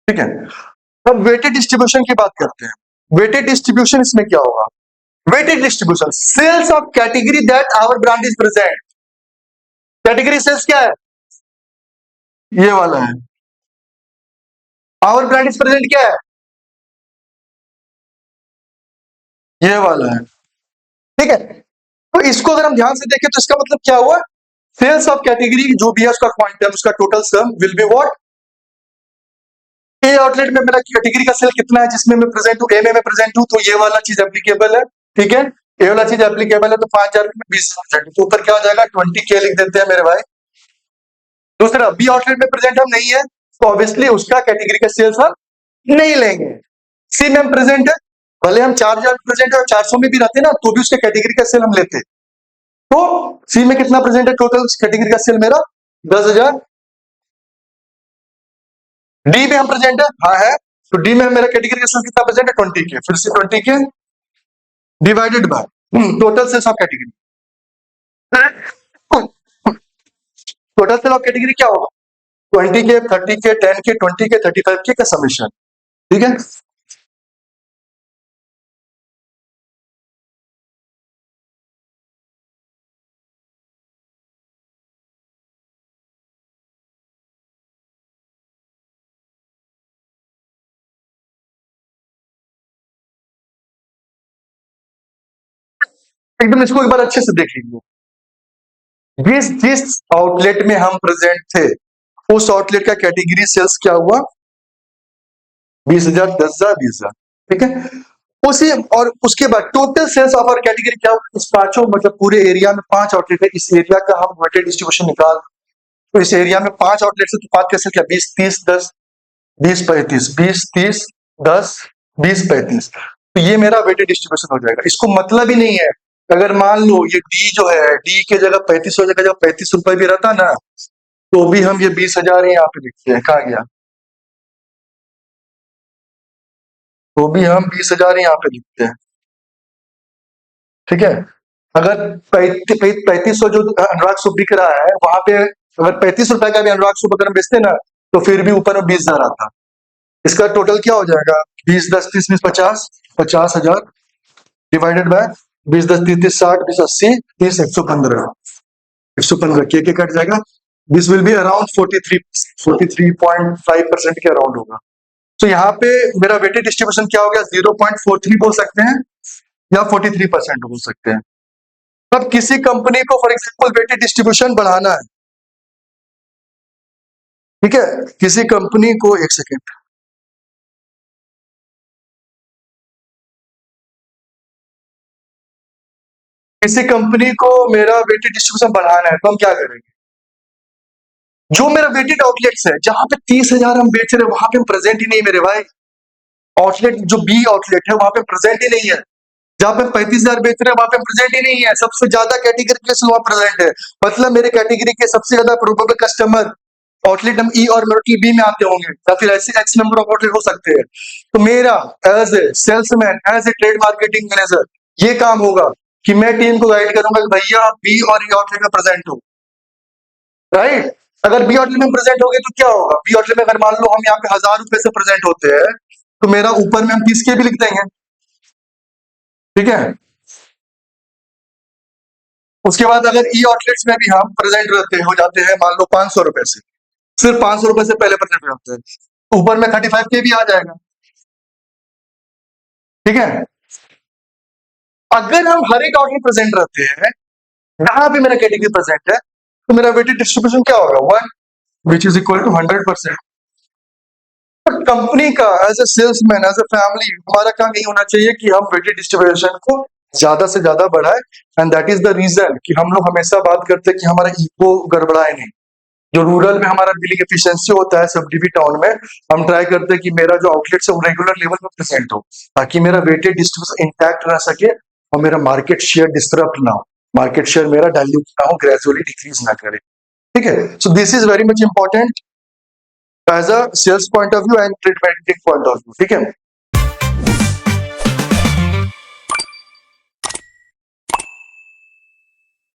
ठीक है। अब वेटेड डिस्ट्रीब्यूशन की बात करते हैं। वेटेड डिस्ट्रीब्यूशन इसमें क्या होगा? Weighted distribution sales of category that our brand is present. Category sales क्या है? ये वाला है। आवर ब्रांड इज प्रेजेंट क्या है? ये वाला है। ठीक है। तो इसको अगर हम ध्यान से देखें तो इसका मतलब क्या हुआ? सेल्स ऑफ कैटेगरी जो भी है उसका क्वांटम, उसका total sum will be what? A outlet में मेरा कैटेगरी का सेल कितना है जिसमें मैं प्रेजेंट हूँ, ए में मैं प्रेजेंट हूँ, तो ये वाला चीज एप्लीकेबल है। ठीक है। ए वाला चीज एप्लीकेबल है तो 5,000 में 20%, तो ऊपर क्या हो जाएगा 20K लिख देते हैं मेरे भाई। दूसरा, बी आउटलेट में प्रेजेंट हम नहीं है तो ऑब्वियसली उसका कैटेगरी का सेल्स हम नहीं लेंगे। सी में हम प्रेजेंट है, भले हम 4,000 प्रेजेंट है और 400 में भी रहते ना तो भी उसके कैटेगरी का सेल हम लेते। तो सी में कितना प्रेजेंट है टोटल कैटेगरी का सेल मेरा? 10,000। डी में हम प्रेजेंट है, हाँ है, तो डी में मेरा कैटेगरी का सेल कितना प्रेजेंट है? 20K। फिर से 20K divided by total sales of category. Total sale of category क्या होगा? 20K, 30K, 10K, 20K, 35K का समेशन। ठीक है। एकदम इसको एक बार अच्छे से देख लीजिए। जिस जिस आउटलेट में हम प्रेजेंट थे उस आउटलेट का कैटेगरी सेल्स क्या हुआ? 20,000, 10,000, 20,000। ठीक है। उसी और उसके बाद टोटल सेल्स ऑफ और कैटेगरी क्या हुआ? इस पांचों मतलब पूरे एरिया में 5 आउटलेट है, इस एरिया का हम वेटेड डिस्ट्रीब्यूशन निकाल, तो इस एरिया में 5 आउटलेट से तो 5 कैसे क्या? 20, 30, 10, 20, 35, 20, 30, 10, 20, 35, तो ये मेरा वेटेड डिस्ट्रीब्यूशन हो जाएगा। इसको मतलब ही नहीं है, अगर मान लो ये डी जो है, डी के जगह 35 हो जाएगा, जब 35 रुपए भी रहता ना तो भी हम ये 20,000 ही यहाँ पे लिखते हैं। कहा गया? तो भी हम 20,000 ही यहाँ पे लिखते हैं। ठीक है। अगर 3500 जो अनुराग सूप बिक रहा है वहां पे अगर 35 रुपए का भी अनुराग सूप अगर हम बेचते ना तो फिर भी ऊपर में 20,000 आता। इसका टोटल क्या हो जाएगा? 20, 10, 30, 20, 50, 50,000 डिवाइडेड बाय 20, 10, 30, 30, 60, 20, 80, 30, 115, 115 के कट जाएगा। दिस विल बी अराउंड 43.5% के अराउंड होगा। तो यहाँ पे मेरा वेटेड डिस्ट्रीब्यूशन क्या हो गया? 0.43 बोल सकते हैं या 43% बोल सकते हैं। अब किसी कंपनी को फॉर एग्जांपल वेटेड डिस्ट्रीब्यूशन बढ़ाना है, ठीक है, किसी कंपनी को, एक सेकेंड, किसी कंपनी को मेरा वेटेड डिस्ट्रीब्यूशन बढ़ाना है तो हम क्या करेंगे? जो मेरा वेटेड आउटलेट्स है जहां पे 30,000 हम बेच रहे हैं वहां पे हम प्रेजेंट ही नहीं मेरे भाई। आउटलेट जो बी आउटलेट है वहां पे प्रेजेंट ही नहीं है। जहां पे 35,000 बेच रहे हैं वहां पे प्रेजेंट ही नहीं है। सबसे ज्यादा कैटेगरी के वहां प्रेजेंट है, मतलब मेरे कैटेगरी के सबसे ज्यादा प्रोबेबल कस्टमर आउटलेट नंबर ई और बी में आते होंगे या फिर ऐसे एक्स नंबर ऑफ आउटलेट हो सकते हैं। तो मेरा as a salesman, as a trade marketing manager ये काम होगा कि मैं टीम को गाइड करूंगा कि भैया आप बी और ई आउटलेट में प्रेजेंट हो। राइट। अगर बी आउटलेट में प्रेजेंट हो गए तो क्या होगा? बी आउटलेट में अगर मान लो हम यहाँ पे 1,000 रुपए से प्रेजेंट होते हैं तो मेरा ऊपर में हम 30K भी लिख देंगे। ठीक है। उसके बाद अगर ई आउटलेट्स में भी हम प्रेजेंट रहते हो जाते हैं मान लो 500 रुपए से, सिर्फ 500 रुपए से पहले प्रेजेंट हो जाते हैं, ऊपर में 35K भी आ जाएगा। ठीक है। अगर हम हर एक आउटलेट प्रेजेंट रहते हैं जहां भी मेरा कैटेगरी प्रेजेंट है तो मेरा वेटेड डिस्ट्रीब्यूशन क्या होगा? 1 which is equal to 100%। Company का as a salesman, as a family, हमारा काम नहीं होना चाहिए कि हम वेटेड डिस्ट्रीब्यूशन को ज्यादा से ज्यादा बढ़ाए। And that is the reason कि हम लोग हमेशा बात करते हैं कि हमारा इको गड़बड़ाए नहीं। जो रूरल में हमारा बिलिंग एफिशिएंसी होता है सब डिवी टाउन में, हम ट्राई करते हैं कि मेरा जो आउटलेट है वो रेगुलर लेवल पर प्रेजेंट हो ताकि मेरा वेटेड डिस्ट्रीब्यूशन इंटैक्ट रह सके और मेरा मार्केट शेयर डिस्टर्ब ना हो, मार्केट शेयर मेरा डाइल्यूट ना हो, ग्रेजुअली डिक्रीज ना करे। ठीक है। So this is very much important as a sales point of view and trade marketing point of view. ठीक है।